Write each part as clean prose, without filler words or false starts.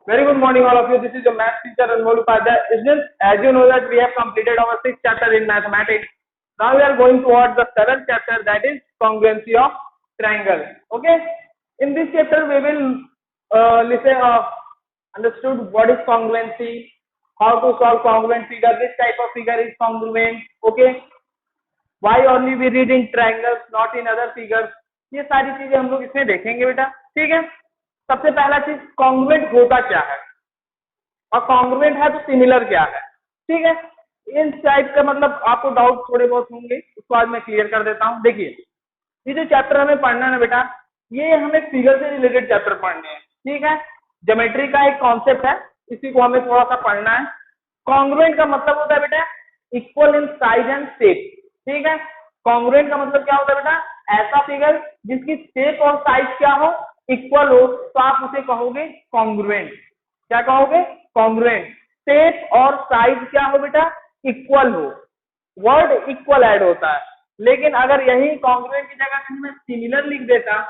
Very good morning, all of you. This is your math teacher Anmol Upadhyay. Students, as you know that we have completed our sixth chapter in mathematics. Now we are going towards the seventh chapter, that is congruency of triangle. Okay. In this chapter, we will understood what is congruency, how to solve congruent figure, which type of figure is congruent. Okay. Why only we read in triangles, not in other figures. ये सारी चीजें हम लोग इसमें देखेंगे बेटा. ठीक है. सबसे पहला चीज कॉन्ग्रुएंट होता क्या है और कॉन्ग्रुएंट है तो सिमिलर क्या है. ठीक है. इन टाइप का मतलब आपको डाउट थोड़े बहुत होंगे, उसको आज मैं क्लियर कर देता हूं. देखिए, ये जो चैप्टर हमें पढ़ना है ना बेटा, ये हमें फिगर से रिलेटेड चैप्टर पढ़ने हैं. ठीक है. ज्योमेट्री का एक कॉन्सेप्ट है, इसी को हमें थोड़ा सा पढ़ना है. कॉन्ग्रुएंट का मतलब होता है बेटा equal in size and shape. ठीक है. कॉन्ग्रुएंट का मतलब क्या होता है बेटा, ऐसा फिगर जिसकी शेप और साइज क्या हो, इक्वल हो, तो आप उसे कहोगे कॉन्ग्रुएंट. क्या कहोगे? कॉन्ग्रुएंट. शेप और साइज क्या हो बेटा, इक्वल हो. वर्ड इक्वल ऐड होता है, लेकिन अगर यही कॉन्ग्रुएंट की जगह कहीं मैं सिमिलर लिख देता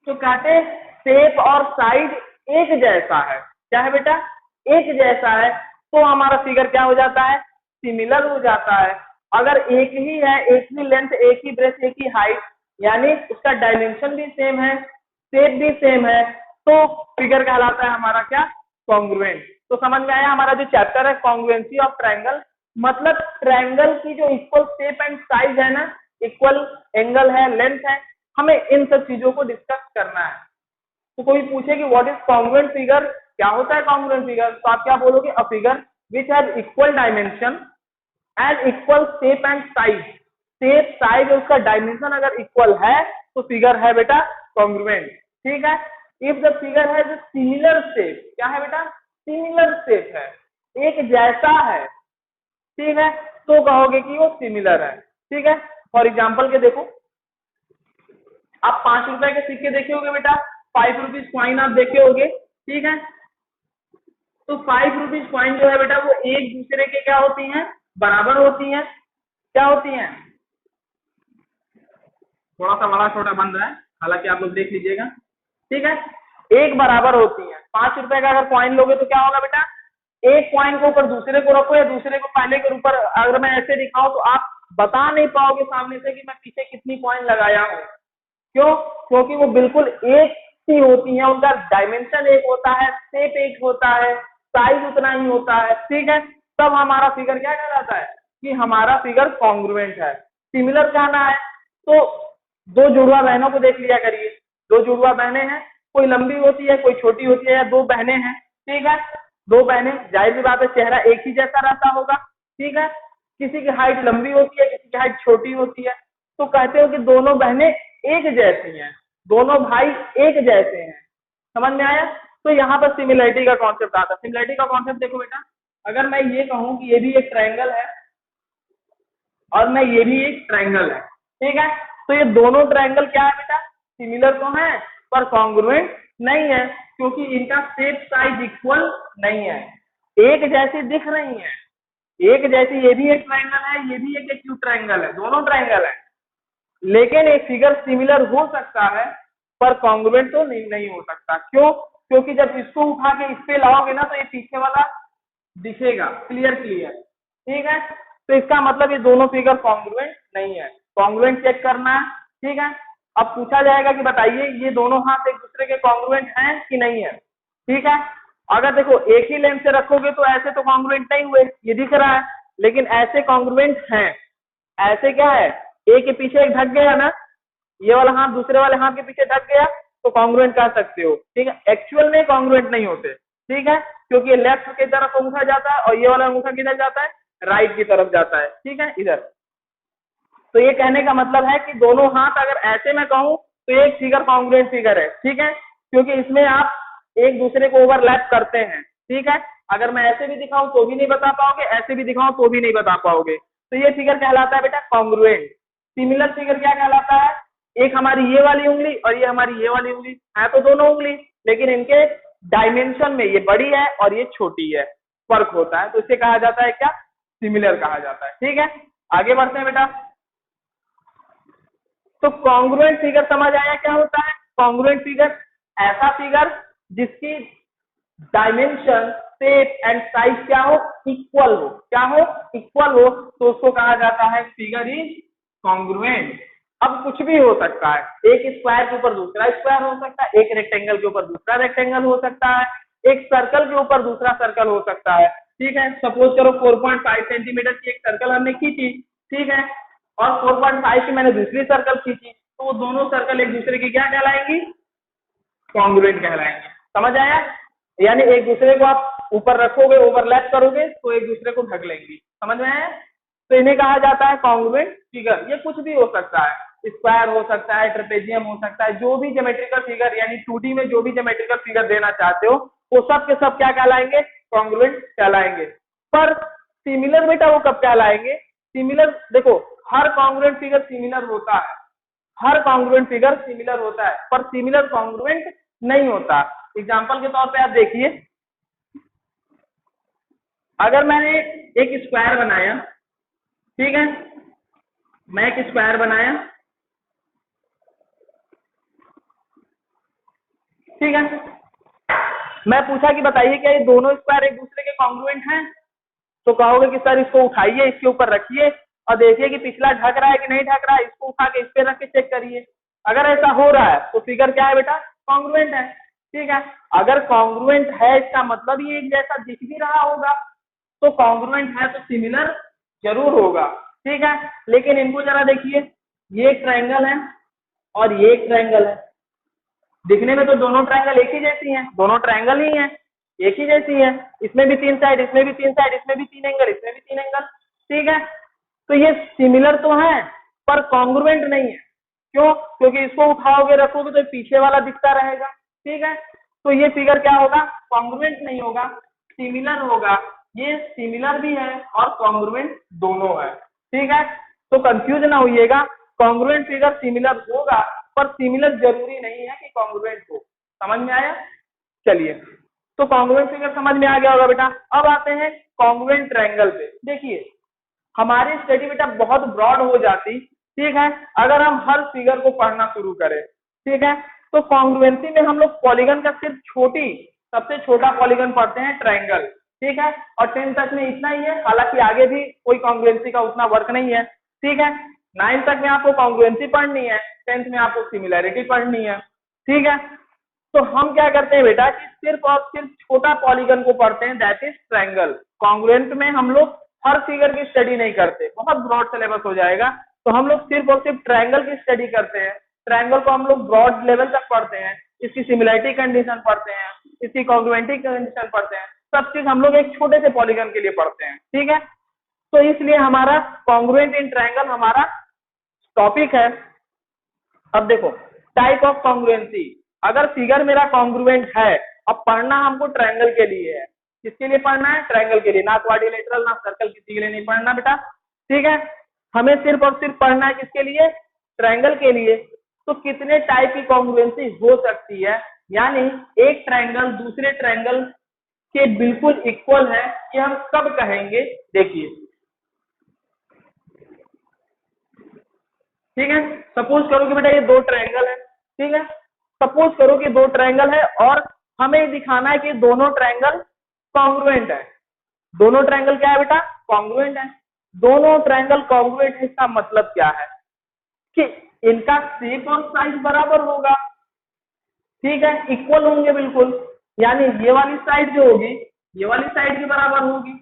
तो कहते शेप और साइज एक जैसा है. क्या है बेटा? एक जैसा है, तो हमारा फिगर क्या हो जाता है, सिमिलर हो जाता है. अगर एक ही है, एक ही लेंथ, एक ही ब्रेथ, एक ही हाइट, यानी उसका डायमेंशन भी सेम है, शेप भी सेम है, तो फिगर कहलाता है हमारा क्या, कॉन्ग्रुएंट. तो समझ में आया हमारा जो चैप्टर है कॉन्ग्रुएंसी ऑफ ट्रायंगल, मतलब ट्रायंगल की जो इक्वल शेप एंड साइज है ना, इक्वल एंगल है, लेंथ है, हमें इन सब चीजों को डिस्कस करना है. तो कोई पूछे कि व्हाट इज कॉन्ग्रुएंट फिगर, क्या होता है कॉन्ग्रुएंट फिगर, तो आप क्या बोलोगे, a figure which has equal dimension and equal shape and size. Shape, size और उसका डायमेंशन अगर इक्वल है तो फिगर है बेटा कॉन्ग्रुएंट. ठीक है. इफ द फिगर है जो सिमिलर शेप, क्या है बेटा, सिमिलर शेप है, एक जैसा है. ठीक है. तो कहोगे कि वो सिमिलर है. ठीक है. फॉर एग्जाम्पल के देखो, आप 5 रुपए के सिक्के देखे होंगे बेटा, 5 रुपीज कॉइन आप देखे होंगे. ठीक है. तो 5 रुपीज कॉइन जो है बेटा वो एक दूसरे के क्या होती हैं, बराबर होती हैं. क्या होती हैं, थोड़ा सा बड़ा छोटा बन रहा है, हालांकि आप लोग देख लीजिएगा. ठीक है. एक बराबर होती हैं. 5 रुपए का अगर कॉइन लोगे तो क्या होगा बेटा, एक कॉइन को ऊपर दूसरे को रखो या दूसरे को पहले के ऊपर, अगर मैं ऐसे दिखाऊं तो आप बता नहीं पाओगे सामने से कि मैं पीछे कितनी कॉइन लगाया हूं. क्यों? क्योंकि वो बिल्कुल एक सी होती है, उनका डायमेंशन एक होता है, शेप एक होता है, साइज उतना ही होता है. ठीक है. तब हमारा फिगर क्या कहलाता है कि हमारा फिगर कॉन्ग्रुएंट है. सिमिलर कहना है तो दो जुड़वा बहनों को देख लिया करिए. दो जुड़वा बहनें हैं, कोई लंबी होती है, कोई छोटी होती है, या दो बहनें हैं. ठीक है. दो बहनें, जाहिर सी बात है चेहरा एक ही जैसा रहता होगा. ठीक है. किसी की हाइट लंबी होती है, किसी की हाइट छोटी होती है, तो कहते हो कि दोनों बहनें एक जैसी हैं, दोनों भाई एक जैसे हैं. समझ में आया? तो यहाँ पर सिमिलरिटी का कॉन्सेप्ट आता है. सिमिलरिटी का कॉन्सेप्ट देखो बेटा, अगर मैं ये कहूँ कि ये भी एक ट्रायंगल है और मैं ये भी एक ट्रायंगल है. ठीक है. तो ये दोनों ट्रायंगल क्या है बेटा, सिमिलर तो है पर कॉन्ग्रुएंट नहीं है, क्योंकि इनका शेप साइज इक्वल नहीं है, एक जैसी दिख रही है. एक जैसी ये भी एक ट्रायंगल है, ये भी एक एक्यूट ट्रायंगल है, दोनों ट्रायंगल है, लेकिन एक फिगर सिमिलर हो सकता है पर कॉन्ग्रुएंट तो नहीं हो सकता. क्यों? क्योंकि जब इसको उठा के इस पे लाओगे ना तो ये पीछे वाला दिखेगा क्लियर क्लियर. ठीक है. तो इसका मतलब ये दोनों फिगर कॉन्ग्रुएंट नहीं है. कॉन्ग्रुएंट चेक करना है. ठीक है. अब पूछा जाएगा कि बताइए ये दोनों हाथ एक दूसरे के कॉन्ग्रुएंट हैं कि नहीं है. ठीक है. अगर देखो एक ही लेंथ से रखोगे तो ऐसे तो कॉन्ग्रुएंट नहीं हुए, ये दिख रहा है, लेकिन ऐसे कॉन्ग्रुएंट हैं. ऐसे क्या है, एक के पीछे एक ढक गया ना, ये वाला हाथ दूसरे वाले हाथ के पीछे ढक गया तो कॉन्ग्रुएंट कह सकते हो. ठीक है. एक्चुअल में कॉन्ग्रुएंट नहीं होते. ठीक है. क्योंकि लेफ्ट की तरफ अंगूठा जाता है और ये वाला अंगूठा किधर जाता है, राइट की तरफ जाता है. ठीक है, इधर. तो ये कहने का मतलब है कि दोनों हाथ अगर ऐसे मैं कहूं तो एक फिगर कॉन्ग्रुएंट फिगर है. ठीक है. क्योंकि इसमें आप एक दूसरे को ओवरलैप करते हैं. ठीक है. अगर मैं ऐसे भी दिखाऊं तो भी नहीं बता पाओगे, ऐसे भी दिखाऊं तो भी नहीं बता पाओगे. तो ये फिगर कहलाता है बेटा कॉन्ग्रुएंट. सिमिलर फिगर क्या कहलाता है, एक हमारी ये वाली उंगली और ये हमारी ये वाली उंगली है तो दोनों उंगली, लेकिन इनके डायमेंशन में ये बड़ी है और ये छोटी है, फर्क होता है, तो इसे कहा जाता है क्या, सिमिलर कहा जाता है. ठीक है. आगे बढ़ते हैं बेटा. तो कॉन्ग्रुएंट फिगर समझ आया क्या होता है. कॉन्ग्रुएंट फिगर ऐसा फिगर जिसकी डायमेंशन, शेप एंड साइज क्या हो, इक्वल हो, क्या हो, इक्वल हो, तो उसको कहा जाता है फिगर इज कॉन्ग्रुएंट। अब कुछ भी हो सकता है, एक स्क्वायर के ऊपर दूसरा स्क्वायर हो सकता है, एक रेक्टेंगल के ऊपर दूसरा रेक्टेंगल हो सकता है, एक सर्कल के ऊपर दूसरा सर्कल हो सकता है। ठीक है, सपोज करो 4.5 सेंटीमीटर की एक सर्कल हमने खींची, ठीक है, और 4.5 की मैंने दूसरी सर्कल खींची, तो वो दोनों सर्कल एक दूसरे की क्या कहलाएंगी, कॉन्ग्रुएंट कहलाएंगे। समझ आया? यानी एक दूसरे को आप ऊपर रखोगे, ओवरलैप करोगे तो एक दूसरे को ढक लेंगी। समझ में आया? तो इन्हें कहा जाता है कॉन्ग्रुएंट फिगर। ये कुछ भी हो सकता है, स्क्वायर हो सकता है, ट्रेपेजियम हो सकता है, जो भी ज्योमेट्रिकल फिगर यानी 2D में जो भी ज्योमेट्रिकल फिगर देना चाहते हो वो सब के सब क्या कहलाएंगे, कॉन्ग्रुएंट कहलाएंगे। पर सिमिलर बेटा वो कब कहलाएंगे, सिमिलर देखो हर कॉन्ग्रुएंट फिगर सिमिलर होता है, हर कॉन्ग्रुएंट फिगर सिमिलर होता है, पर सिमिलर कॉन्ग्रुएंट नहीं होता। एग्जांपल के तौर पे आप देखिए, अगर मैंने एक स्क्वायर बनाया, ठीक है, मैं एक स्क्वायर बनाया, ठीक है, मैं पूछा कि बताइए क्या ये दोनों स्क्वायर एक दूसरे के कॉन्ग्रुएंट हैं, तो कहोगे कि सर इसको उठाइए, इसके ऊपर रखिए और देखिए कि पिछला ढक रहा है कि नहीं ढक रहा है, इसको उठा के इस पे रख के चेक करिए। अगर ऐसा हो रहा है तो फिगर क्या है बेटा, कॉन्ग्रुएंट है। ठीक है, अगर कॉन्ग्रुएंट है इसका मतलब ये एक जैसा दिख भी रहा होगा, तो कॉन्ग्रुएंट है तो सिमिलर जरूर होगा। ठीक है, लेकिन इनको जरा देखिए, ये एक ट्रायंगल है और ये एक ट्रायंगल है, दिखने में तो दोनों ट्रायंगल एक ही जैसी हैं, दोनों ट्रायंगल ही हैं, एक ही जैसी है, इसमें भी 3 साइड, इसमें भी 3 साइड, इसमें भी 3 एंगल, इसमें भी 3 एंगल। ठीक है, तो ये सिमिलर तो है पर कॉन्ग्रुएंट नहीं है। क्यों? क्योंकि इसको उठाओगे रखोगे तो पीछे वाला दिखता रहेगा। ठीक है, तो ये फिगर क्या होगा, कॉन्ग्रुएंट नहीं होगा, सिमिलर होगा। ये सिमिलर भी है और कॉन्ग्रुएंट दोनों है। ठीक है, तो कंफ्यूज ना होइएगा, कॉन्ग्रुएंट फिगर सिमिलर होगा पर सिमिलर जरूरी नहीं है कि कॉन्ग्रुएंट हो। समझ में आया? चलिए, तो कॉन्ग्रुएंट फिगर समझ में आ गया होगा बेटा। अब आते हैं कॉन्ग्रुएंट ट्रायंगल पे। देखिए हमारी स्टडी बेटा बहुत ब्रॉड हो जाती, ठीक है, अगर हम हर फिगर को पढ़ना शुरू करें। ठीक है, तो कॉन्ग्रुएंसी में हम लोग पॉलीगन का सिर्फ सबसे छोटा पॉलीगन पढ़ते हैं, ट्रायंगल। ठीक है, और 10th तक में इतना ही है, हालांकि आगे भी कोई कॉन्ग्रुएंसी का उतना वर्क नहीं है। ठीक है, 9th तक में आपको कॉन्ग्रुएंसी पढ़नी है, 10th में आपको सिमिलैरिटी पढ़नी है। ठीक है, तो हम क्या करते हैं बेटा कि सिर्फ और सिर्फ छोटा पॉलीगन को पढ़ते हैं, दैट इज ट्रायंगल। कॉन्ग्रुएंट में हम लोग हर फिगर की स्टडी नहीं करते, बहुत ब्रॉड सिलेबस हो जाएगा, तो हम लोग सिर्फ और सिर्फ ट्रायंगल की स्टडी करते हैं। ट्रायंगल को हम लोग ब्रॉड लेवल तक पढ़ते हैं, इसकी सिमिलैरिटी कंडीशन पढ़ते हैं, इसकी कॉन्ग्रुएंटी कंडीशन पढ़ते हैं, सब चीज हम लोग एक छोटे से पॉलीगन के लिए पढ़ते हैं। ठीक है, तो इसलिए हमारा कॉन्ग्रुएंट इन ट्रायंगल हमारा टॉपिक है। अब देखो टाइप ऑफ कॉन्ग्रुएंसी, अगर फिगर मेरा कॉन्ग्रुएंट है, अब पढ़ना हमको ट्रायंगल के लिए है। किसके लिए पढ़ना है? ट्रायंगल के लिए, ना क्वाड्रिलेटरल ना सर्कल, किसी के लिए नहीं पढ़ना बेटा। ठीक है, हमें सिर्फ और सिर्फ पढ़ना है किसके लिए? ट्रायंगल के लिए। तो कितने टाइप की कॉन्ग्रुएंसी हो सकती है, यानी एक ट्रायंगल दूसरे ट्रायंगल के बिल्कुल इक्वल है, ये हम कब कहेंगे? देखिए, ठीक है, सपोज करो कि बेटा ये दो ट्रायंगल है। ठीक है, सपोज करो कि दो ट्रायंगल है और हमें दिखाना है कि दोनों ट्रायंगल कॉन्ग्रुएंट है। दोनों ट्रायंगल क्या है बेटा? कॉन्ग्रुएंट है। दोनों ट्रायंगल कॉन्ग्रुएंट है, इसका मतलब क्या है कि इनका शेप और साइज बराबर होगा। ठीक है, इक्वल होंगे बिल्कुल, यानी ये वाली साइड जो होगी ये वाली साइड के बराबर होगी।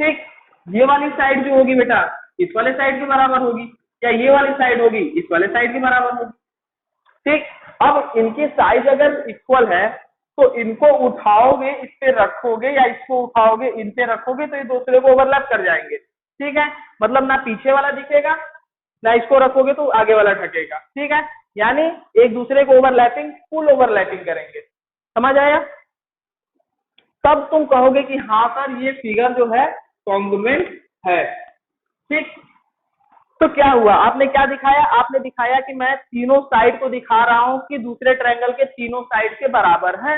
ठीक, ये वाली साइड जो होगी बेटा इस वाले साइड के बराबर होगी, या ये वाली साइड होगी इस वाले साइड के बराबर होगी। ठीक, अब इनकी साइज अगर इक्वल है तो इनको उठाओगे इस पे रखोगे या इसको उठाओगे इन पे रखोगे तो ये दूसरे को ओवरलैप कर जाएंगे। ठीक है, मतलब ना पीछे वाला दिखेगा, ना इसको रखोगे तो आगे वाला ढकेगा। ठीक है, यानी एक दूसरे को ओवरलैपिंग, फुल ओवरलैपिंग करेंगे। समझ आया? तब तुम कहोगे कि हाँ सर ये फिगर जो है कॉन्ग्रुएंट है। ठीक, तो क्या हुआ, आपने क्या दिखाया? आपने दिखाया कि मैं तीनों साइड को दिखा रहा हूं कि दूसरे ट्रायंगल के तीनों साइड के बराबर है।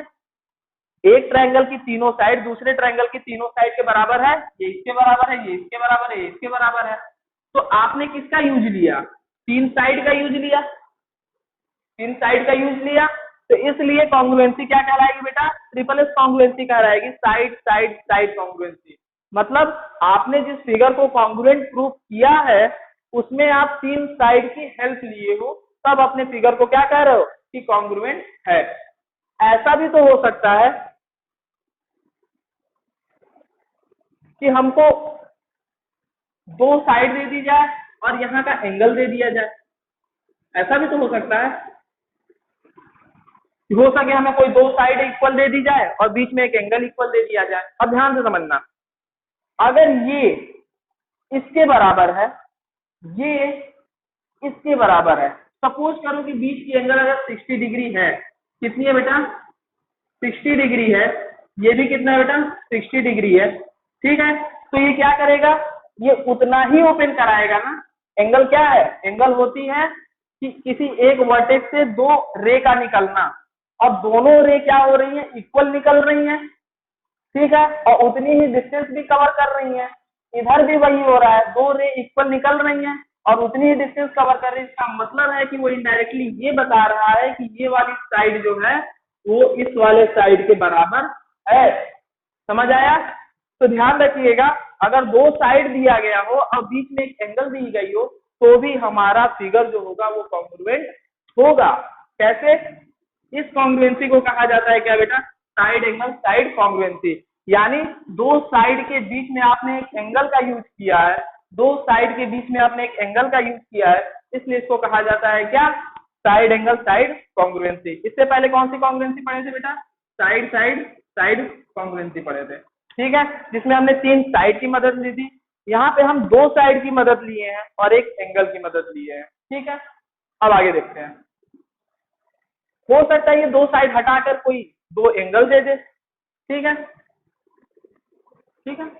एक ट्रायंगल की तीनों साइड दूसरे ट्रायंगल की तीनों साइड के बराबर है, ये इसके बराबर है, ये इसके बराबर है, ये इसके बराबर है। तो आपने किसका यूज लिया? तीन साइड का यूज लिया, तीन साइड का यूज लिया। तो इसलिए कॉन्ग्रुएंसी क्या कहलाएगी बेटा, ट्रिपल एस कॉन्ग्रुएंसी कहलाएगी, साइड साइड साइड कॉन्ग्रुएंसी। मतलब आपने जिस फिगर को कॉन्ग्रुएंट प्रूव किया है उसमें आप तीन साइड की हेल्प लिए हो, तब अपने फिगर को क्या कह रहे हो कि कॉन्ग्रुएंट है। ऐसा भी तो हो सकता है कि हमको दो साइड दे दी जाए और यहाँ का एंगल दे दिया जाए, ऐसा भी तो हो सकता है। हो सके हमें कोई दो साइड इक्वल दे दी जाए और बीच में एक एंगल इक्वल दे दिया जाए। अब ध्यान से समझना, अगर ये इसके बराबर है, ये इसके बराबर है, सपोज करो कि बीच की एंगल अगर 60 डिग्री है, कितनी है बेटा 60 डिग्री है, ये भी कितना है बेटा 60 डिग्री है, ठीक है। तो ये क्या करेगा, ये उतना ही ओपन कराएगा ना। एंगल क्या है, एंगल होती है कि किसी एक वर्टेक्स से दो रे का निकलना, और दोनों रे क्या हो रही है, इक्वल निकल रही है, ठीक है, और उतनी ही डिस्टेंस भी कवर कर रही है। इधर भी वही हो रहा है, दो रे इक्वल निकल रही हैं और उतनी ही डिस्टेंस कवर कर रही है। इसका मतलब है कि वो इनडायरेक्टली ये बता रहा है कि ये वाली साइड जो है वो इस वाले साइड के बराबर है। समझ आया? तो ध्यान रखिएगा, अगर दो साइड दिया गया हो और बीच में एक एंगल दी गई हो तो भी हमारा फिगर जो होगा वो कॉन्ग्रुएंट होगा। कैसे? इस कॉन्ग्रुएंसी को कहा जाता है क्या बेटा, साइड एंगल साइड कॉन्ग्रुएंसी। यानी दो साइड के बीच में आपने एक एंगल का यूज किया है, दो साइड के बीच में आपने एक एंगल का यूज किया है, इसलिए इसको कहा जाता है क्या, साइड एंगल साइड कॉन्ग्रुएंसी। इससे पहले कौन सी कॉन्ग्रुएंसी पढ़े थे बेटा, साइड साइड साइड कॉन्ग्रुएंसी पढ़े थे, ठीक है, जिसमें हमने तीन साइड की मदद ली थी। यहाँ पे हम दो साइड की मदद लिए हैं और एक एंगल की मदद लिए हैं, ठीक है। अब आगे देखते हैं, हो सकता है ये दो साइड हटाकर कोई दो एंगल दे दे, ठीक है, ठीक है।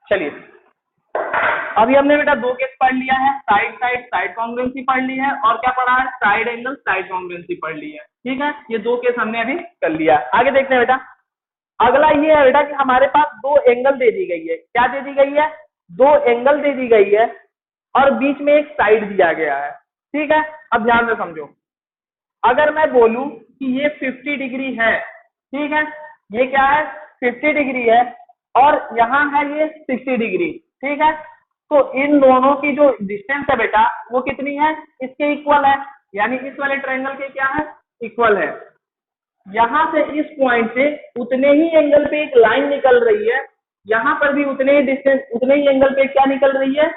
चलिए, अभी हमने बेटा दो केस पढ़ लिया है, साइड साइड साइड कॉन्ग्रुएंसी पढ़ ली है, और क्या पढ़ा है, साइड एंगल साइड कॉन्ग्रुएंसी पढ़ ली है, ठीक है। ये दो केस हमने अभी कर लिया। आगे देखते हैं बेटा, अगला ये है बेटा कि हमारे पास दो एंगल दे दी गई है। क्या दे दी गई है, दो एंगल दे दी गई है और बीच में एक साइड दिया गया है, ठीक है। अब ध्यान से समझो, अगर मैं बोलूं कि ये 50 डिग्री है, ठीक है, ये क्या है 50 डिग्री है और यहाँ है ये 60 डिग्री, ठीक है। तो इन दोनों की जो डिस्टेंस है बेटा वो कितनी है, इसके इक्वल है, यानी इस वाले ट्रायंगल के क्या है, इक्वल है। यहां से इस पॉइंट से उतने ही एंगल पे एक लाइन निकल रही है, यहां पर भी उतने ही डिस्टेंस उतने ही एंगल पे क्या निकल रही है,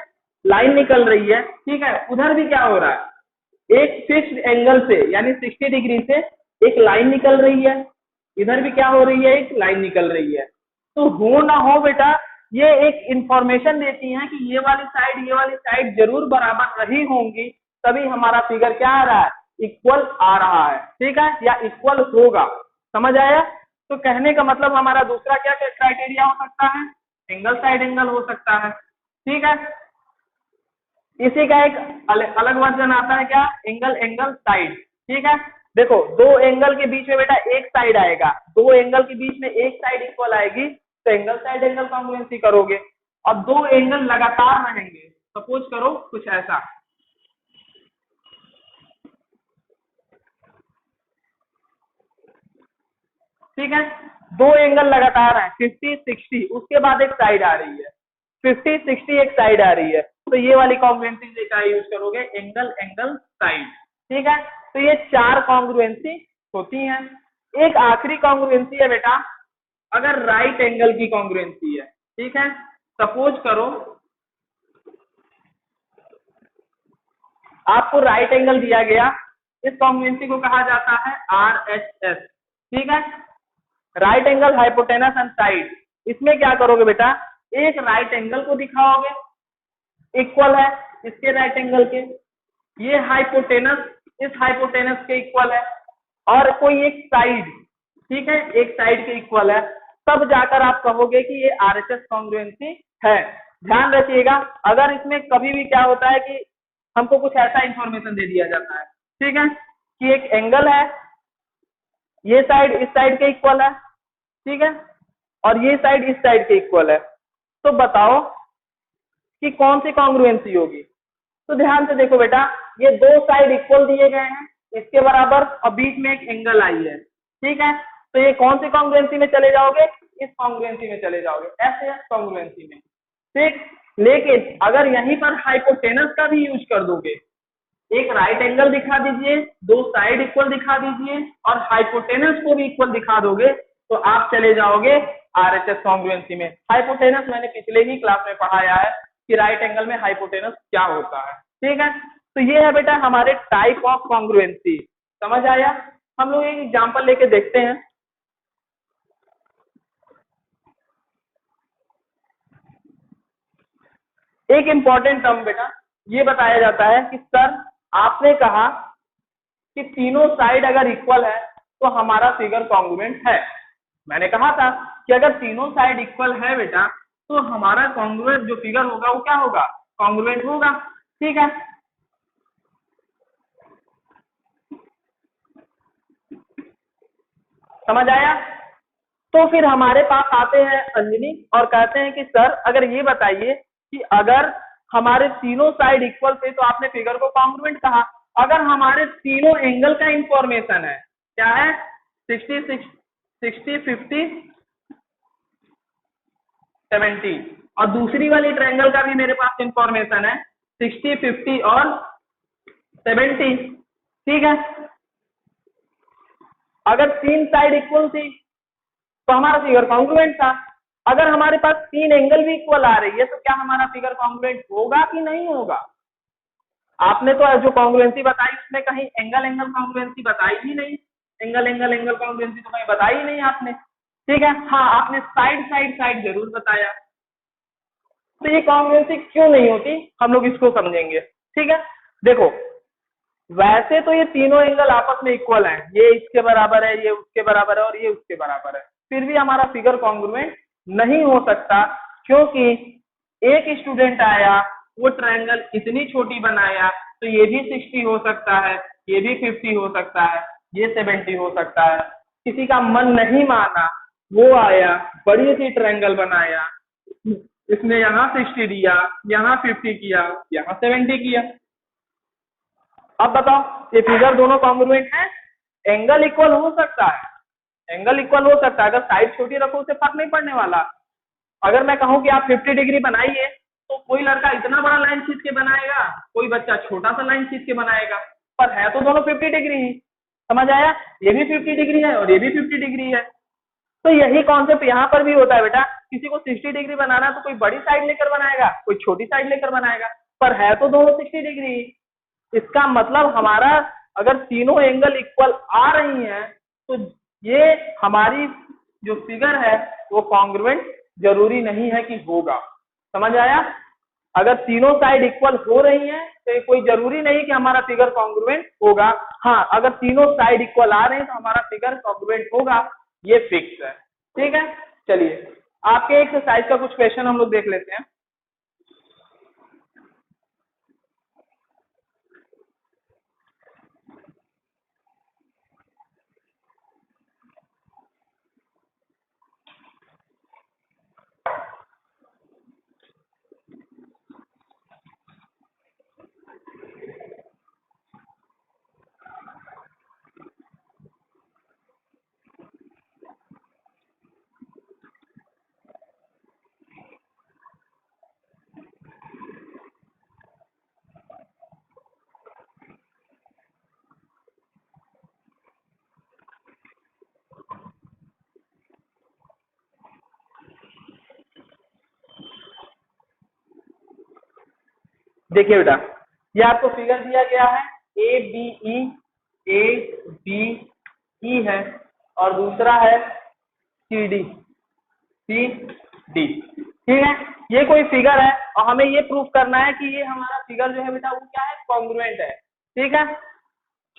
लाइन निकल रही है, ठीक है। उधर भी क्या हो रहा है, एक फिक्स्ड एंगल से यानी 60 डिग्री से एक लाइन निकल रही है, इधर भी क्या हो रही है, एक लाइन निकल रही है। तो हो ना हो बेटा, ये एक इंफॉर्मेशन देती है कि ये वाली साइड जरूर बराबर रही होंगी, तभी हमारा फिगर क्या आ रहा है, इक्वल आ रहा है, ठीक है, या इक्वल होगा। समझ आया? तो कहने का मतलब हमारा दूसरा क्या क्राइटेरिया हो सकता है, एंगल साइड एंगल हो सकता है, ठीक है। इसी का एक अलग वर्जन आता है क्या, एंगल एंगल साइड, ठीक है। देखो दो एंगल के बीच में बेटा एक साइड आएगा, दो एंगल के बीच में एक साइड इक्वल आएगी तो एंगल साइड एंगल कॉन्ग्रुएंसी करोगे। अब दो एंगल लगातार रहेंगे, सपोज करो कुछ ऐसा, ठीक है, दो एंगल लगातार है 50 60, उसके बाद एक साइड आ रही है, 50 60 एक साइड आ रही है, तो ये वाली कॉन्ग्रुएंसी का यूज करोगे, एंगल एंगल साइड, ठीक है। तो ये चार कॉन्ग्रुएंसी होती हैं। एक आखिरी कॉन्ग्रुएंसी है बेटा, अगर राइट एंगल की कॉन्ग्रुएंसी है, ठीक है। सपोज करो आपको राइट एंगल दिया गया, इस कॉन्ग्रुएंसी को कहा जाता है RHS, ठीक है, right angle hypotenuse and side. इसमें क्या करोगे बेटा, एक राइट एंगल को दिखाओगे, इक्वल है इसके राइट एंगल के, ये हाइपोटेनस इस हाइपोटेनस के इक्वल है, और कोई एक साइड, ठीक है, एक साइड के इक्वल है, तब जाकर आप कहोगे कि ये RHS कॉन्ग्रुएंसी है। ध्यान रखिएगा, अगर इसमें कभी भी क्या होता है कि हमको कुछ ऐसा इंफॉर्मेशन दे दिया जाता है, ठीक है, कि एक एंगल है, ये साइड इस साइड के इक्वल है, ठीक है, और ये साइड इस साइड के इक्वल है। तो बताओ कि कौन सी कॉन्ग्रुएंसी होगी। तो ध्यान से देखो बेटा, ये दो साइड इक्वल दिए गए हैं, इसके बराबर, और बीच में एक एंगल आई है, ठीक है, तो ये कौन सी कॉन्ग्रुएंसी में चले जाओगे, इस कॉन्ग्रुएंसी में चले जाओगे, ऐसे कॉन्ग्रुएंसी में, ठीक। लेकिन अगर यहीं पर हाइपोटेनस का भी यूज कर दोगे, एक राइट एंगल दिखा दीजिए, दो साइड इक्वल दिखा दीजिए, और हाइपोटेनस को भी इक्वल दिखा दोगे, तो आप चले जाओगे आरएचएस कॉन्ग्रुएंसी में। हाइपोटेनस मैंने पिछले ही क्लास में पढ़ाया है कि राइट एंगल में हाइपोटेनस क्या होता है, ठीक है। तो ये है बेटा हमारे टाइप ऑफ कॉन्ग्रुएंसी, समझ आया। हम लोग एक एग्जांपल लेके देखते हैं। एक इंपॉर्टेंट टर्म बेटा ये बताया जाता है कि सर आपने कहा कि तीनों साइड अगर इक्वल है तो हमारा फिगर कॉन्ग्रुएंट है। मैंने कहा था कि अगर तीनों साइड इक्वल है बेटा तो हमारा कॉन्ग्रुएंट जो फिगर होगा वो क्या होगा, कॉन्ग्रुएंट होगा, ठीक है। समझ आया। तो फिर हमारे पास आते हैं अंजनी और कहते हैं कि सर अगर ये बताइए कि अगर हमारे तीनों साइड इक्वल थे तो आपने फिगर को कॉन्ग्रुएंट कहा, अगर हमारे तीनों एंगल का इंफॉर्मेशन है, क्या है, 60 50 70, और दूसरी वाली ट्रायंगल का भी मेरे पास इंफॉर्मेशन है 60 50 और 70, ठीक है। अगर तीन साइड इक्वल थी तो हमारा फिगर कॉन्ग्रुएंट था। अगर हमारे पास तीन एंगल भी इक्वल आ रही है तो क्या हमारा फिगर कॉन्ग्रुएंट होगा कि नहीं होगा। आपने तो जो कॉन्ग्रुएंसी बताई उसमें कहीं एंगल एंगल कॉन्ग्रुएंसी बताई ही नहीं, एंगल एंगल एंगल कॉन्ग्रुएंसी तो कहीं बताई ही नहीं आपने, ठीक है। हाँ आपने साइड साइड साइड जरूर बताया। तो ये कॉन्ग्रुएंसी क्यों नहीं होती हम लोग इसको समझेंगे, ठीक है। देखो वैसे तो ये तीनों एंगल आपस में इक्वल हैं, ये इसके बराबर है, ये उसके बराबर है और ये उसके बराबर है, फिर भी हमारा फिगर कॉन्ग्रुएंट नहीं हो सकता, क्योंकि एक स्टूडेंट आया वो ट्रायंगल इतनी छोटी बनाया तो ये भी 60 हो सकता है, ये भी 50 हो सकता है, ये 70 हो सकता है। किसी का मन नहीं माना, वो आया बड़ी सी ट्रायंगल बनाया, इसने यहाँ 60 दिया, यहाँ 50 किया, यहाँ 70 किया। अब बताओ ये फिगर दोनों कॉन्ग्रुएंट है, एंगल इक्वल हो सकता है, एंगल इक्वल हो सकता है, अगर साइड छोटी रखो उससे फर्क नहीं पड़ने वाला। अगर मैं कहूं कि आप 50 डिग्री बनाइए तो कोई लड़का इतना बड़ा लाइन खींच के बनाएगा, कोई बच्चा छोटा सा लाइन खींच के बनाएगा, पर है तो दोनों 50 डिग्री ही। समझ आया, ये भी 50 डिग्री है और ये भी 50 डिग्री है। तो यही कॉन्सेप्ट यहाँ पर भी होता है बेटा, किसी को 60 डिग्री बनाना तो कोई बड़ी साइड लेकर बनाएगा, कोई छोटी साइड लेकर बनाएगा, पर है तो दोनों 60 डिग्री। इसका मतलब हमारा अगर तीनों एंगल इक्वल आ रही हैं तो ये हमारी जो फिगर है वो कॉन्ग्रुएंट जरूरी नहीं है कि होगा। समझ आया, अगर तीनों साइड इक्वल हो रही हैं तो कोई जरूरी नहीं कि हमारा फिगर कॉन्ग्रुएंट होगा। हाँ अगर तीनों साइड इक्वल आ रहे हैं तो हमारा फिगर कॉन्ग्रुएंट होगा, ये फिक्स है, ठीक है। चलिए आपके एक्सरसाइज का कुछ क्वेश्चन हम लोग देख लेते हैं। देखिए बेटा ये आपको फिगर दिया गया है, ए बी ई है और दूसरा है सी डी, ठीक है। ये कोई फिगर है और हमें ये प्रूफ करना है कि ये हमारा फिगर जो है बेटा वो क्या है, कॉन्ग्रुएंट है, ठीक है।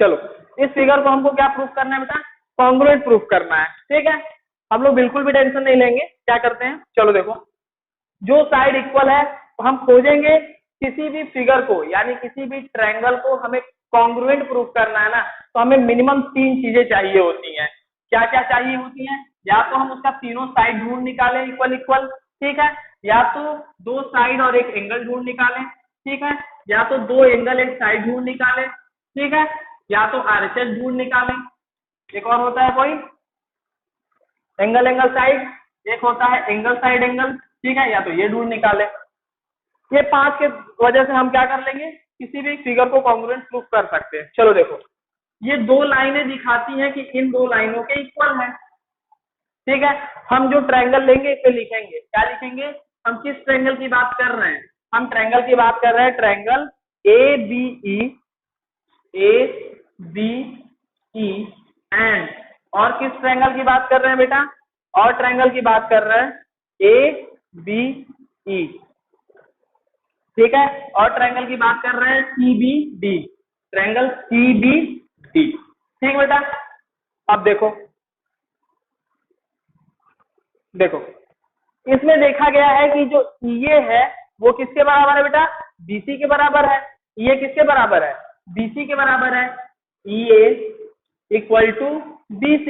चलो इस फिगर को हमको क्या प्रूफ करना है बेटा, कॉन्ग्रुएंट प्रूफ करना है, ठीक है। हम लोग बिल्कुल भी टेंशन नहीं लेंगे, क्या करते हैं, चलो देखो जो साइड इक्वल है हम खोजेंगे किसी भी फिगर को यानी किसी भी ट्रायंगल को हमें कॉन्ग्रुएंट प्रूफ करना है ना, तो हमें मिनिमम 3 चीजें चाहिए होती हैं। क्या क्या चाहिए होती हैं? या तो हम उसका तीनों साइड ढूंढ निकालें इक्वल इक्वल, ठीक है, या तो 2 साइड और एक एंगल ढूंढ निकालें, ठीक है, या तो 2 एंगल एक साइड ढूंढ निकालें, ठीक है, या तो आरएचएस ढूंढ निकालें। एक और होता है कोई एंगल एंगल साइड, एक होता है एंगल साइड एंगल, ठीक है, या तो ये ढूंढ निकाले। ये 5 के वजह से हम क्या कर लेंगे, किसी भी फिगर को कॉन्ग्रुएंट प्रूफ कर सकते हैं। चलो देखो, ये 2 लाइनें दिखाती हैं कि इन 2 लाइनों के इक्वल है, ठीक है। हम जो ट्रायंगल लेंगे इस पे लिखेंगे, क्या लिखेंगे, हम किस ट्रायंगल की बात कर रहे हैं, हम ट्रायंगल की बात कर रहे हैं, ट्रायंगल ABE एंड, और किस ट्रायंगल की बात कर रहे हैं बेटा, और ट्रायंगल की बात कर रहे हैं ABE, ठीक है, और ट्रायंगल की बात कर रहे हैं CBD, ट्रायंगल CBD, ठीक बेटा। अब देखो देखो इसमें देखा गया है कि जो ये है वो किसके बराबर है बेटा, BC के बराबर है। ये किसके बराबर है, BC के बराबर है। EA equal to BC,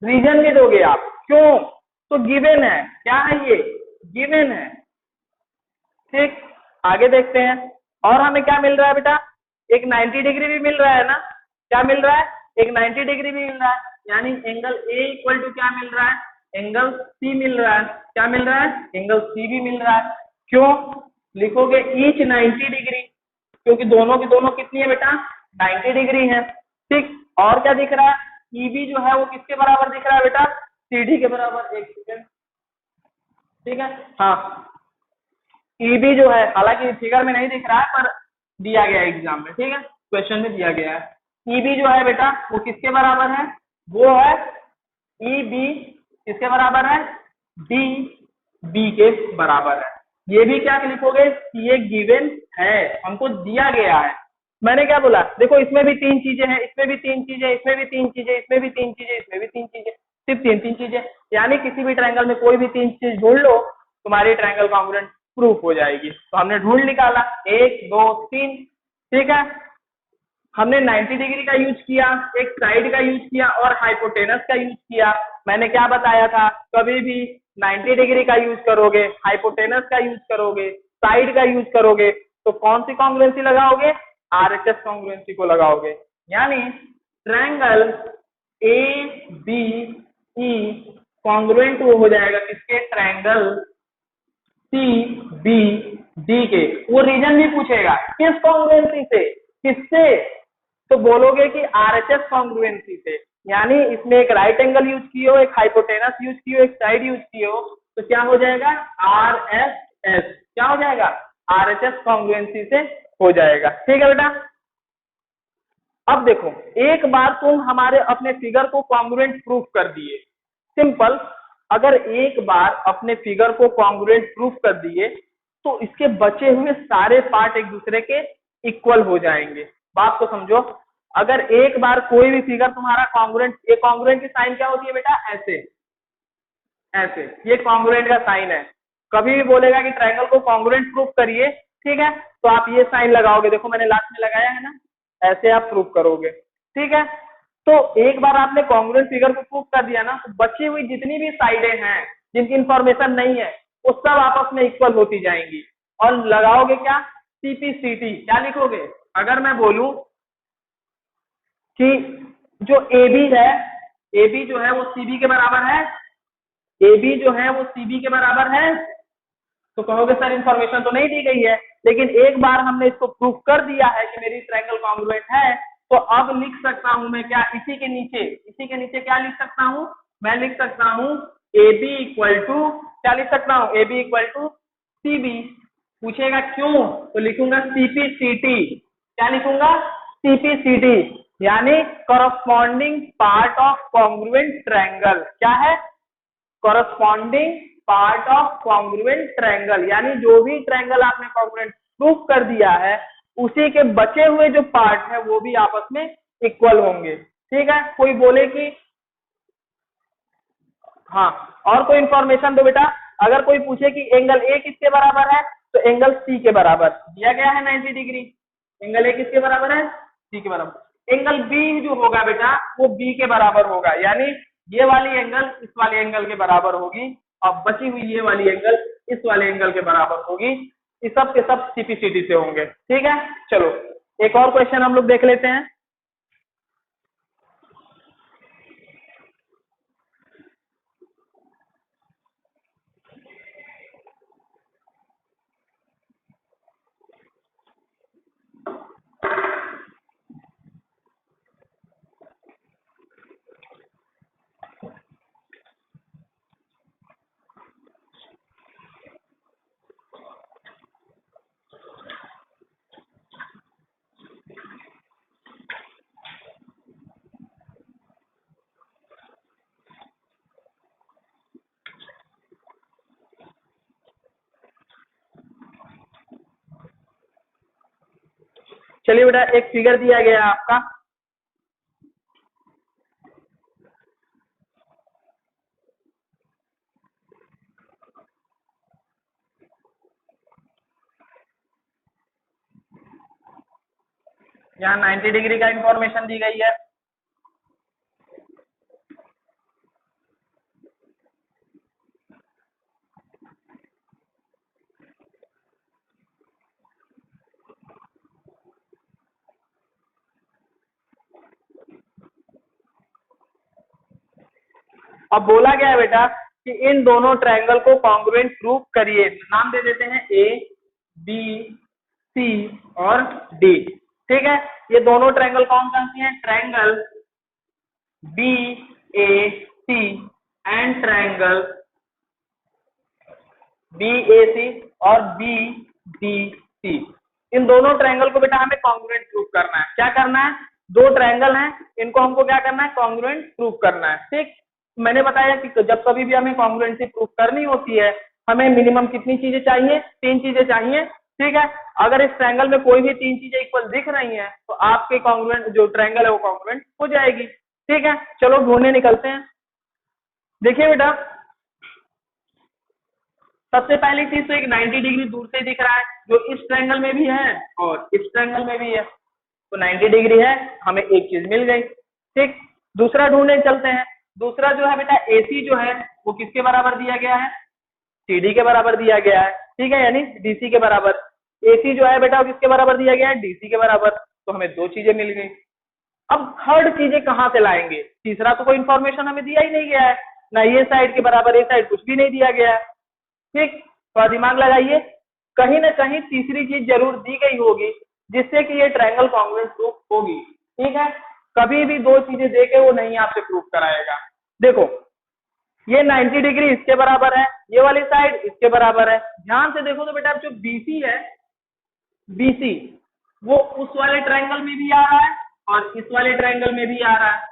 reason भी दोगे आप, क्यों, तो गिवन है, क्या है ये, गिवन है, ठीक। आगे देखते हैं, और हमें क्या मिल रहा है बेटा, एक 90 डिग्री भी मिल रहा है ना, क्या मिल रहा है, एक 90 डिग्री भी मिल रहा है, यानी एंगल A इक्वल टू क्या मिल रहा है, एंगल C मिल रहा है, क्या मिल रहा है, एंगल C भी मिल रहा है। क्यों लिखोगे ईच 90 डिग्री, क्योंकि दोनों की दोनों कितनी है बेटा, 90 डिग्री है, ठीक। और क्या दिख रहा है, EB जो है वो किसके बराबर दिख रहा है बेटा, CD के बराबर। एक सेकेंड, ठीक है, हाँ, EB जो है, हालांकि फिगर में नहीं दिख रहा है पर दिया गया है एग्जाम में, ठीक है, क्वेश्चन में दिया गया है। EB जो है बेटा वो किसके बराबर है, वो है EB किसके बराबर है, DB के बराबर है। ये भी क्या लिखोगे, ये गिवन है, हमको दिया गया है। मैंने क्या बोला, देखो इसमें भी 3 चीजें हैं, इसमें भी 3 चीजें, इसमें भी 3 चीजें, इसमें भी 3 चीजें, इसमें भी 3 चीजें, सिर्फ 3 चीजें, यानी किसी भी ट्रायंगल में कोई भी 3 चीज ढूंढ लो, तुम्हारी ट्रायंगल कॉन्ग्रुएंट प्रूफ हो जाएगी। तो हमने ढूंढ निकाला 1 2 3, ठीक है। हमने 90 डिग्री का यूज किया, एक साइड का यूज किया और हाइपोटेनस का यूज किया। मैंने क्या बताया था, कभी भी 90 डिग्री का यूज करोगे, हाइपोटेनस का यूज करोगे, साइड का यूज करोगे, तो कौन सी कॉन्ग्रुएंसी लगाओगे, आरएचएस कॉन्ग्रुएंसी को लगाओगे। यानी ट्रायंगल ABE कॉन्ग्रुएंट वो हो जाएगा किसके, ट्रायंगल CBD के। वो रीजन भी पूछेगा किस कॉन्ग्रुएंसी से, किससे, तो बोलोगे कि आरएचएस कॉन्ग्रुएंसी से। यानी इसमें एक राइट एंगल यूज किए हो, एक हाइपोटेनस यूज किए हो, एक साइड यूज किए हो, तो क्या हो जाएगा, RSS, क्या हो जाएगा, आरएचएस कॉन्ग्रुएंसी से हो जाएगा, ठीक है बेटा। अब देखो, एक बार तुम हमारे अपने फिगर को कॉन्ग्रुएंट प्रूफ कर दिए, सिंपल, अगर एक बार अपने फिगर को कॉन्ग्रुएंट प्रूफ कर दिए तो इसके बचे हुए सारे पार्ट एक दूसरे के इक्वल हो जाएंगे। बात को समझो, अगर एक बार कोई भी फिगर तुम्हारा कॉन्ग्रुएंट, ये कॉन्ग्रुएंट की साइन क्या होती है बेटा, ऐसे ऐसे, ये कॉन्ग्रुएंट का साइन है। कभी भी बोलेगा कि ट्रायंगल को कॉन्ग्रुएंट प्रूफ करिए, ठीक है, तो आप ये साइन लगाओगे, देखो मैंने लास्ट में लगाया है ना, ऐसे आप प्रूफ करोगे, ठीक है। तो एक बार आपने कॉन्ग्रुएंट फिगर को प्रूफ कर दिया ना, तो बची हुई जितनी भी साइडें हैं जिनकी इंफॉर्मेशन नहीं है वो सब आपस में इक्वल होती जाएंगी, और लगाओगे क्या, CPCT, क्या लिखोगे, अगर मैं बोलूं कि जो AB है, AB जो है वो CB के बराबर है, AB जो है वो CB के बराबर है, तो कहोगे सर इंफॉर्मेशन तो नहीं दी गई है, लेकिन एक बार हमने इसको प्रूफ कर दिया है कि मेरी ट्रायंगल कॉन्ग्रुएंट है, तो अब लिख सकता हूं मैं क्या, इसी के नीचे क्या लिख सकता हूं, मैं लिख सकता हूं AB इक्वल टू, क्या लिख सकता हूं, AB इक्वल टू CB। पूछेगा क्यों, तो लिखूंगा CPCT, क्या लिखूंगा, CPCT, यानी corresponding part of congruent triangle, क्या है, corresponding part of congruent triangle, यानी जो भी ट्रायंगल आपने कॉन्ग्रुएंट प्रूफ कर दिया है उसी के बचे हुए जो पार्ट है वो भी आपस में इक्वल होंगे, ठीक है। कोई बोले कि हाँ, और कोई इंफॉर्मेशन दो बेटा, अगर कोई पूछे कि एंगल A किसके बराबर है, तो एंगल सी के बराबर दिया गया है 90 डिग्री। एंगल ए किसके बराबर है? सी के बराबर। एंगल बी जो होगा बेटा वो बी के बराबर होगा, यानी ये वाली एंगल इस वाले एंगल के बराबर होगी और बची हुई ये वाली एंगल इस वाले एंगल के बराबर होगी। ये सब के सब सीपीसीडी से होंगे। ठीक है, चलो एक और क्वेश्चन हम लोग देख लेते हैं। चलिए बेटा, एक फिगर दिया गया है आपका, यहाँ 90 डिग्री का इंफॉर्मेशन दी गई है। अब बोला गया है बेटा कि इन दोनों ट्रायंगल को कॉन्ग्रुएंट प्रूव करिए। नाम दे देते हैं ए, बी, सी और डी। ठीक है, ये दोनों ट्रायंगल कौन कौन सी हैं? Triangle B A C and triangle B A C और बी डी सी। इन दोनों ट्रायंगल को बेटा हमें कॉन्ग्रुएंट प्रूव करना है। क्या करना है? दो ट्रायंगल हैं, इनको हमको क्या करना है? कॉन्ग्रुएंट प्रूव करना है। ठीक, मैंने बताया कि जब कभी भी हमें कॉन्ग्रुएंसी प्रूव करनी होती है हमें मिनिमम कितनी चीजें चाहिए? 3 चीजें चाहिए। ठीक है, अगर इस ट्रायंगल में कोई भी 3 चीजें इक्वल दिख रही हैं तो आपके कॉन्ग्रुएंट जो ट्रायंगल है वो कॉन्ग्रुएंट हो जाएगी। ठीक है, चलो ढूंढने निकलते हैं। देखिए बेटा, सबसे पहली चीज तो एक 90 डिग्री दूर से दिख रहा है, जो इस ट्रायंगल में भी है और इस ट्रायंगल में भी है, तो 90 डिग्री है, हमें एक चीज मिल गई। ठीक, दूसरा ढूंढने चलते हैं। दूसरा जो है बेटा एसी जो है वो किसके बराबर दिया गया है? सीडी के बराबर दिया गया है। ठीक है, यानी डीसी के बराबर। एसी जो है बेटा वो किसके बराबर दिया गया है? डीसी के बराबर। तो हमें 2 चीजें मिल गई। अब थर्ड चीजें कहां से लाएंगे? तीसरा तो कोई इंफॉर्मेशन हमें दिया ही नहीं गया है, ना ये साइड के बराबर ये साइड कुछ भी नहीं दिया गया है। ठीक, थोड़ा दिमाग लगाइए, कहीं ना कहीं तीसरी चीज जरूर दी गई होगी जिससे कि ये ट्रायंगल कॉन्ग्रुएंट प्रूफ होगी। ठीक है, कभी भी 2 चीजें देके वो नहीं आपसे प्रूफ कराएगा। देखो, ये 90 डिग्री इसके बराबर है, ये वाली साइड इसके बराबर है। ध्यान से देखो तो बेटा जो बीसी है, बीसी वो उस वाले ट्रायंगल में भी आ रहा है और इस वाले ट्रायंगल में भी आ रहा है।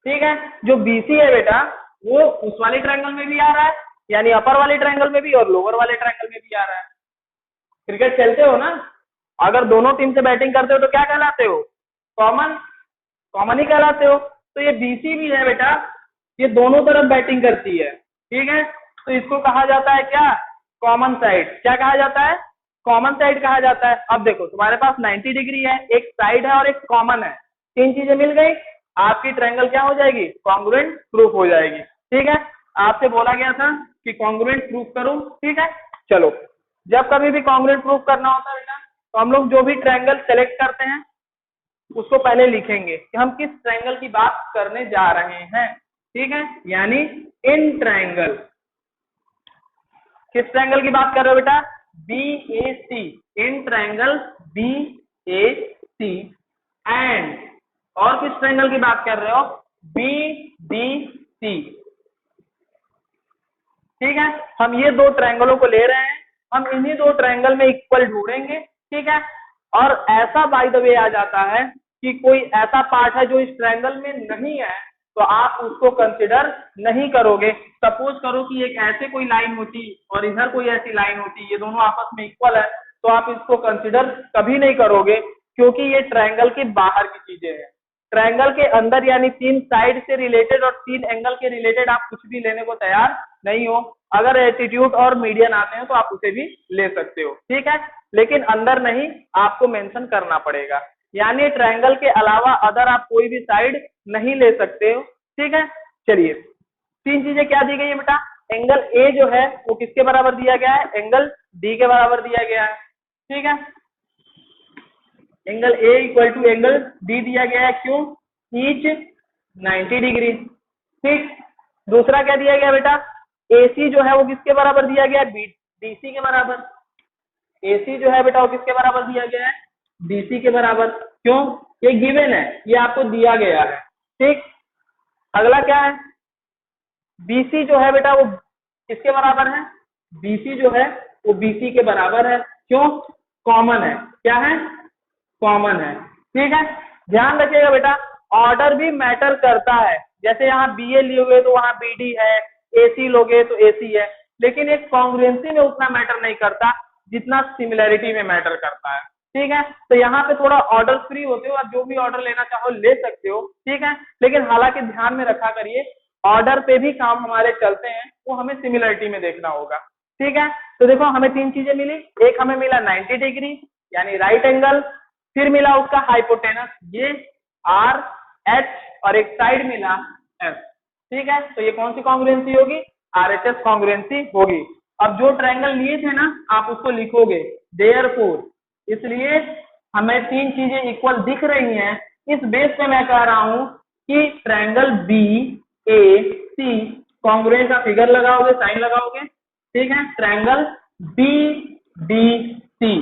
ठीक है, जो बीसी है बेटा वो उस वाले ट्रायंगल में भी आ रहा है, यानी अपर वाले ट्रायंगल में भी और लोअर वाले ट्रायंगल में भी आ रहा है। क्रिकेट खेलते हो ना, अगर दोनों टीम से बैटिंग करते हो तो क्या कहलाते हो? कॉमन, कॉमन ही कहलाते हो। तो ये बीसी भी है बेटा, ये दोनों तरफ बैटिंग करती है। ठीक है, तो इसको कहा जाता है क्या? Common side. क्या कहा जाता है? कॉमन साइड कहा जाता है। अब देखो तुम्हारे पास 90 डिग्री है, एक साइड है और एक कॉमन है, 3 चीजें मिल गई, आपकी ट्रायंगल क्या हो जाएगी? कॉन्ग्रुएंट प्रूफ हो जाएगी। ठीक है, आपसे बोला गया था कि कॉन्ग्रुएंट प्रूफ करो। ठीक है, चलो जब कभी भी कॉन्ग्रुएंट प्रूफ करना होता है बेटा तो हम लोग जो भी ट्रायंगल सेलेक्ट करते हैं उसको पहले लिखेंगे कि हम किस ट्रायंगल की बात करने जा रहे हैं। ठीक है, यानी इन ट्रायंगल, किस ट्रायंगल की बात कर रहे हो बेटा? B A C, in triangle B A C and, और किस ट्रायंगल की बात कर रहे हो? B D C. ठीक है, हम ये 2 ट्रायंगलों को ले रहे हैं, हम इन्हीं 2 ट्रायंगल में इक्वल ढूंढेंगे। ठीक है, और ऐसा बाय द वे आ जाता है कि कोई ऐसा पार्ट है जो इस ट्रायंगल में नहीं है तो आप उसको कंसिडर नहीं करोगे। सपोज करो कि एक ऐसे कोई लाइन होती और इधर कोई ऐसी लाइन होती, ये दोनों आपस में इक्वल है, तो आप इसको कंसिडर कभी नहीं करोगे क्योंकि ये ट्रायंगल के बाहर की चीजें हैं। ट्रायंगल के अंदर यानी 3 साइड से रिलेटेड और 3 एंगल के रिलेटेड आप कुछ भी लेने को तैयार नहीं हो, अगर एटीट्यूड और मीडियन आते हैं तो आप उसे भी ले सकते हो, ठीक है, लेकिन अंदर नहीं, आपको मेंशन करना पड़ेगा। यानी ट्रायंगल के अलावा अदर आप कोई भी साइड नहीं ले सकते हो, ठीक है। चलिए, तीन चीजें क्या दी गई है बेटा, एंगल ए जो है वो किसके बराबर दिया गया है, एंगल डी के बराबर दिया गया है, ठीक है। Angle A equal to angle D दिया गया है, क्यों, ईच 90 डिग्री, ठीक। दूसरा क्या दिया गया बेटा, एसी जो है वो किसके बराबर दिया गया है, डीसी के बराबर। एसी जो है बेटा वो किसके बराबर दिया गया है, डीसी के बराबर, क्यों, ये गिवन है, ये आपको दिया गया है, ठीक। अगला क्या है, बीसी जो है बेटा वो किसके बराबर है, बीसी जो है वो बीसी के बराबर है, क्यों, कॉमन है, क्या है, कॉमन है, ठीक है। ध्यान रखिएगा बेटा, ऑर्डर भी मैटर करता है, जैसे यहाँ बीए लिए तो वहां बीडी है, एसी लोगे तो एसी है, लेकिन एक कॉन्ग्रुएंसी में उतना मैटर नहीं करता जितना सिमिलैरिटी में मैटर करता है, ठीक है। तो यहाँ पे थोड़ा ऑर्डर फ्री होते हो, आप जो भी ऑर्डर लेना चाहो ले सकते हो, ठीक है, लेकिन हालांकि ध्यान में रखा करिए ऑर्डर पे भी काम हमारे चलते हैं, वो हमें सिमिलरिटी में देखना होगा, ठीक है। तो देखो हमें तीन चीजें मिली, एक हमें मिला 90 डिग्री यानी राइट एंगल, फिर मिला उसका हाइपोटेनस ये आर एच, और एक साइड मिला एस, ठीक है। तो ये कौन सी कॉन्ग्रुएंसी होगी, आरएचएस कॉन्ग्रुएंसी होगी। अब जो ट्रायंगल लिए थे ना आप उसको लिखोगे देयरफॉर, इसलिए हमें तीन चीजें इक्वल दिख रही हैं, इस बेस पे मैं कह रहा हूं कि triangle B A C congruent का फिगर लगाओगे, साइन लगाओगे, ठीक है, ट्रायंगल बी डी सी,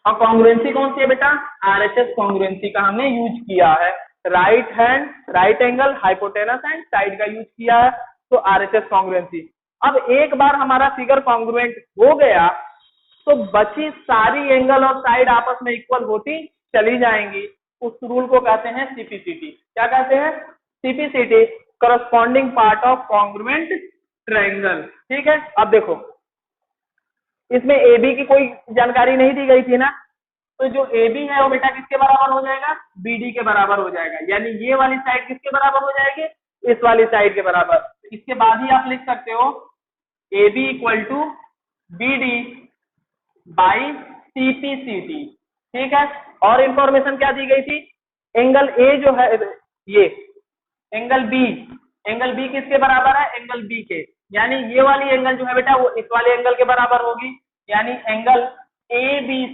और कॉन्ग्रुएंसी कौन सी है बेटा, आरएचएस कॉन्ग्रुएंसी का हमने यूज किया है, right hand right angle hypotenuse and side का यूज किया है, तो आरएचएस कॉन्ग्रुएंसी। अब एक बार हमारा फिगर कॉन्ग्रुएंट हो गया तो बची सारी एंगल और साइड आपस में इक्वल होती चली जाएंगी, उस रूल को कहते हैं सीपीसीटी। क्या कहते हैं, CPCT, corresponding part of congruent triangle, ठीक है। अब देखो इसमें ए बी की कोई जानकारी नहीं दी गई थी ना, तो जो ए बी है वो बेटा किसके बराबर हो जाएगा, बी डी के बराबर हो जाएगा, यानी ये वाली साइड किसके बराबर हो जाएगी, इस वाली साइड के बराबर। इसके बाद ही आप लिख सकते हो A B equal to B D by CPCT, ठीक है। और इंफॉर्मेशन क्या दी गई थी, एंगल ए जो है ये एंगल बी किसके बराबर है, एंगल बी के, यानी ये वाली एंगल जो है बेटा वो इस वाले एंगल के बराबर होगी, यानी angle A B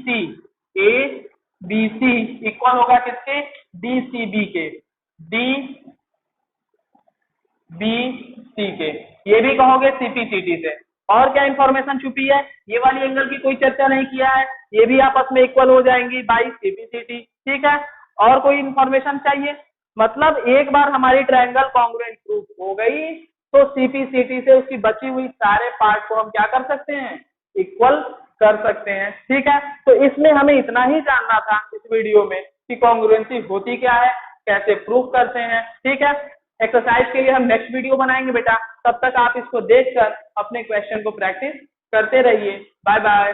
C equal होगा किसके, डी सी बी के, डी बी सी के, ये भी कहोगे सीपीसीटी से। और क्या इंफॉर्मेशन छुपी है, ये वाली एंगल की कोई चर्चा नहीं किया है, ये भी आपस में इक्वल हो जाएंगी बाई सीपीसीटी, ठीक है। और कोई इंफॉर्मेशन चाहिए, मतलब एक बार हमारी ट्रायंगल कॉन्ग्रुएंट प्रूफ हो गई तो सीपीसीटी से उसकी बची हुई सारे पार्ट को हम क्या कर सकते हैं, इक्वल कर सकते हैं, ठीक है। तो इसमें हमें इतना ही जानना था इस वीडियो में कि कॉन्ग्रुएंसी होती क्या है, कैसे प्रूफ करते हैं, ठीक है। एक्सरसाइज के लिए हम नेक्स्ट वीडियो बनाएंगे बेटा, तब तक आप इसको देखकर अपने क्वेश्चन को प्रैक्टिस करते रहिए। Bye bye.